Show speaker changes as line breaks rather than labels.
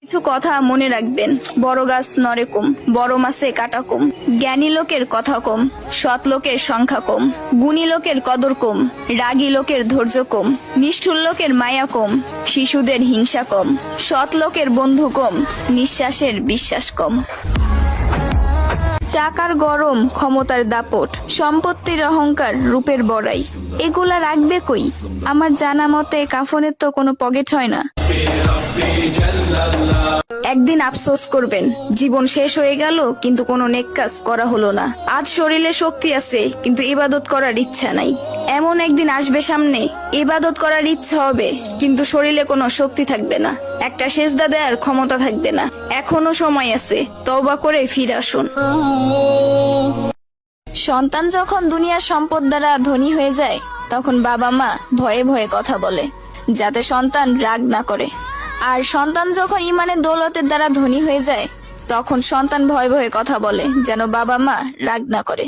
কিছু কথা মনে রাখবেন, বড় গাছ নড়ে কম, বড় মাছে কাটা কম, জ্ঞানী লোকের কথা কম, সৎ লোকের সংখ্যা কম, গুণী লোকের কদর কম, রাগী লোকের ধৈর্য কম, নিষ্ঠুর লোকের মায়া কম, শিশুদের হিংসা কম, সৎ লোকের বন্ধু কম, নিঃশ্বাসের বিশ্বাস কম। টাকার গরম, ক্ষমতার দাপট, সম্পত্তির অহংকার, রূপের বড়াই, এগুলা রাখবে কই? আমার জানা মতে কাফনের তো কোনো পকেট হয় না। একদিন আফসোস করবেন, জীবন শেষ হয়ে গেল কিন্তু কোনো নেক কাজ করা হলো না। আজ শরীরে শক্তি আছে কিন্তু ইবাদত করার ইচ্ছা নাই। এমন একদিন আসবে সামনে, ইবাদত করার ইচ্ছা হবে কিন্তু শরীরে কোনো শক্তি থাকবে না, একটা সেজদা দেওয়ার ক্ষমতা থাকবে না। এখনো সময় আছে, তওবা করে ফিরে আসুন। সন্তান যখন দুনিয়ার সম্পদ দ্বারা ধনী হয়ে যায়, তখন বাবা মা ভয়ে ভয়ে কথা বলে যাতে সন্তান রাগ না করে। আর সন্তান যখন ইমানের দৌলতের দ্বারা ধনী হয়ে যায়, তখন সন্তান ভয়ে ভয়ে কথা বলে যেন বাবা মা রাগ না করে।